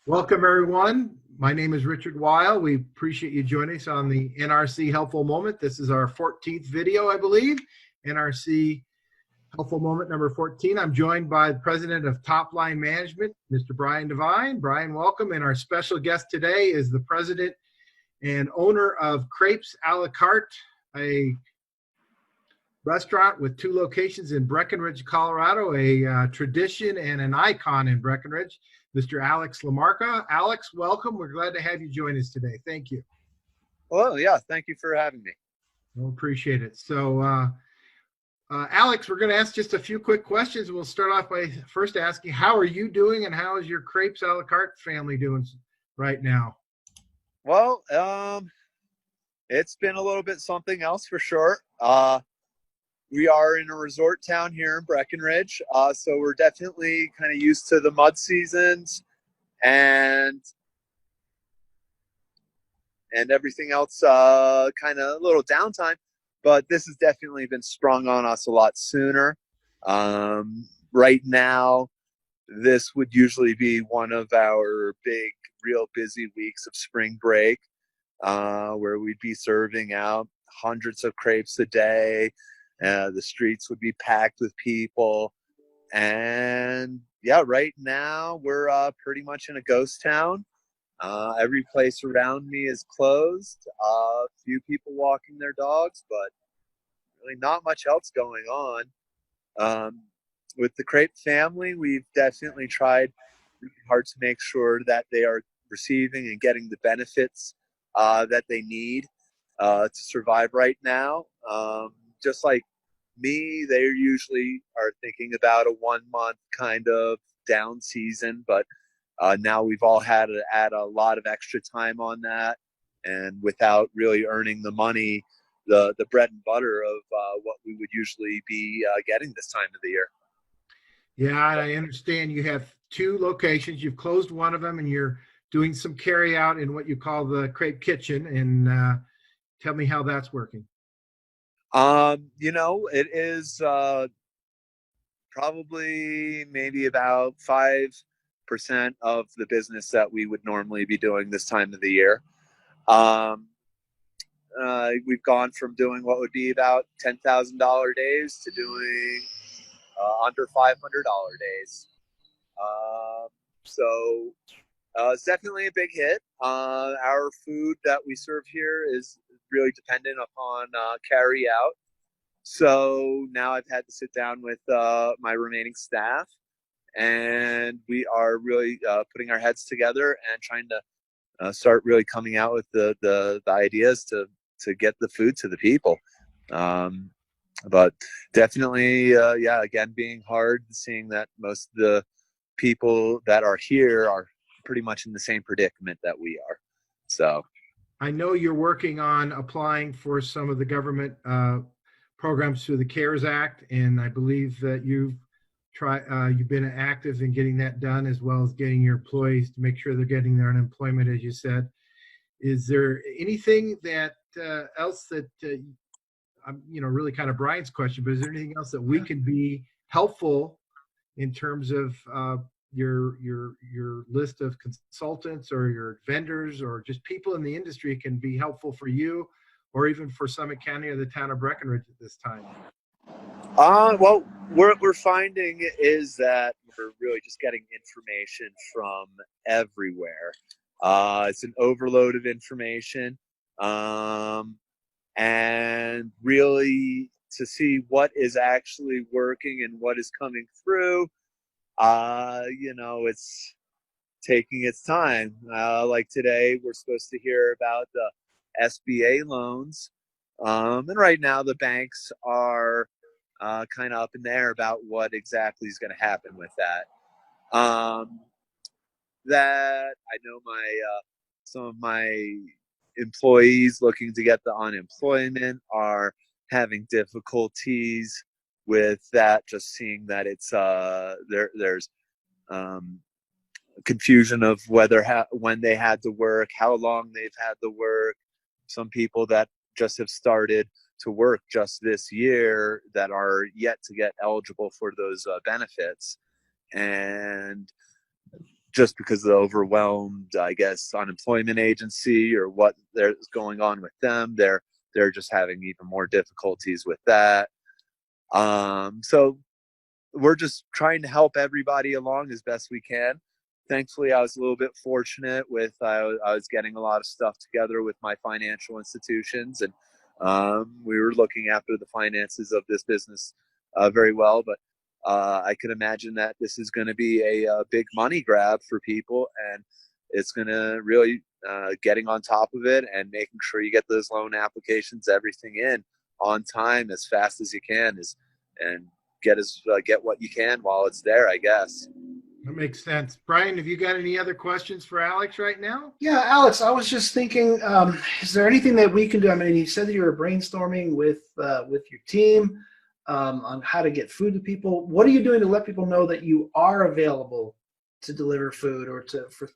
Welcome, everyone. My name is Richard Weil. We appreciate you joining us on the NRC Helpful Moment. This is our 14th video, I believe. NRC Helpful Moment number 14. I'm joined by the President of Top Line Management, Mr. Brian Devine. Brian, welcome. And our special guest today is the President and owner of Crepes a la Carte, a restaurant with 2 locations in Breckenridge, Colorado, a tradition and an icon in Breckenridge, Mr. Alex Lamarca. Alex, welcome. We're glad to have you join us today. Thank you. Well, yeah, thank you for having me. We'll appreciate it. So, Alex, we're going to ask just a few quick questions. We'll start off by first asking, how are you doing and how is your Crepes a la Carte family doing right now? Well, it's been a little bit something else for sure. We are in a resort town here in Breckenridge, so we're definitely kind of used to the mud seasons and everything else, kind of a little downtime. But this has definitely been sprung on us a lot sooner. Right now, this would usually be one of our big, real busy weeks of spring break, where we'd be serving out hundreds of crepes a day. The streets would be packed with people. And yeah, right now we're pretty much in a ghost town. Every place around me is closed. A few people walking their dogs, but really not much else going on. With the crepe family, we've definitely tried really hard to make sure that they are receiving and getting the benefits that they need to survive right now. Just like me, they usually are thinking about a 1-month kind of down season, but now we've all had to add a lot of extra time on that, and without really earning the money, the bread and butter of what we would usually be getting this time of the year. Yeah, I understand you have 2 locations. You've closed one of them and you're doing some carry out in what you call the crepe kitchen. And tell me how that's working. It is probably maybe about 5% of the business that we would normally be doing this time of the year. We've gone from doing what would be about $10,000 days to doing under $500 days. So it's definitely a big hit. Our food that we serve here is really dependent upon carry out. So now I've had to sit down with my remaining staff, and we are really putting our heads together and trying to start really coming out with the ideas to get the food to the people. But definitely, yeah, again, being hard, seeing that most of the people that are here are pretty much in the same predicament that we are. So I know you're working on applying for some of the government programs through the CARES Act, and I believe that you've been active in getting that done, as well as getting your employees to make sure they're getting their unemployment, as you said. Is there anything that else that really kind of Brian's question, but is there anything else that we can be helpful in terms of your list of consultants or your vendors or just people in the industry can be helpful for you or even for Summit County or the town of Breckenridge at this time? Well, what we're finding is that we're really just getting information from everywhere. It's an overload of information, and really to see what is actually working and what is coming through, it's taking its time. Like today, we're supposed to hear about the SBA loans, and right now the banks are kind of up in the air about what exactly is going to happen with that. That I know some of my employees looking to get the unemployment are having difficulties with that, just seeing that it's there's confusion of when they had to work, how long they've had to work. Some people that just have started to work just this year that are yet to get eligible for those benefits, and just because of the overwhelmed, I guess, unemployment agency or what there's going on with them. They're just having even more difficulties with that. So we're just trying to help everybody along as best we can. Thankfully, I was a little bit fortunate with I was getting a lot of stuff together with my financial institutions, and we were looking after the finances of this business very well. But I could imagine that this is going to be a big money grab for people, and it's going to really getting on top of it and making sure you get those loan applications, everything in on time as fast as you can, and get what you can while it's there, I guess. That makes sense. Brian, have you got any other questions for Alex right now? Yeah, Alex, I was just thinking, is there anything that we can do? I mean, you said that you were brainstorming with your team on how to get food to people. What are you doing to let people know that you are available to deliver food or for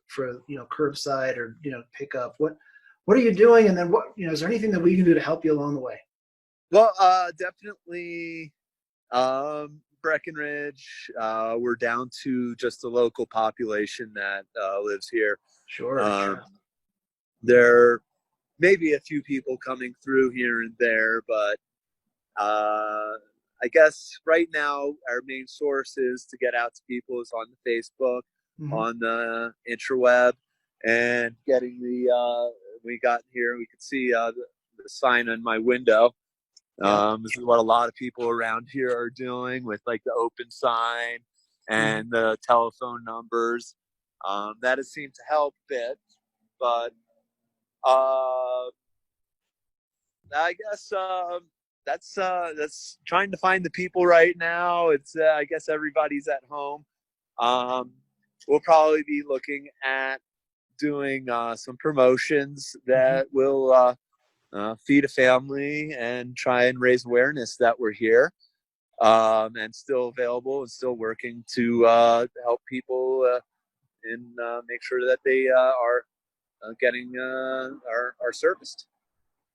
curbside or pick up? What are you doing? And then is there anything that we can do to help you along the way? Well, definitely Breckenridge. We're down to just the local population that lives here. Sure. There may be a few people coming through here and there, but I guess right now our main source is to get out to people is on the Facebook, on the interweb, and getting we got here, we could see the sign on my window. This is what a lot of people around here are doing with like the open sign and the telephone numbers. That has seemed to help a bit, but I guess that's trying to find the people right now. It's I guess everybody's at home. We'll probably be looking at doing some promotions that will feed a family and try and raise awareness that we're here and still available and still working to help people and make sure that they are getting are serviced.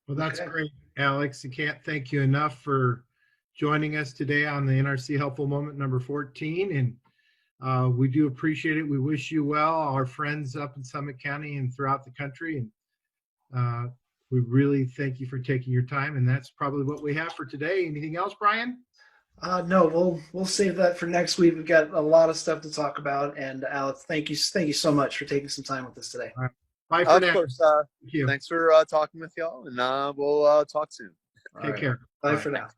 Well, that's great, Alex. I can't thank you enough for joining us today on the NRC Helpful Moment number 14. And we do appreciate it. We wish you well, our friends up in Summit County and throughout the country. And we really thank you for taking your time. And that's probably what we have for today. Anything else, Brian? No, we'll save that for next week. We've got a lot of stuff to talk about. And Alex, thank you so much for taking some time with us today. All right. Bye for now. Of course. Thank you. Thanks for talking with y'all, and we'll talk soon. Take care. Bye for now.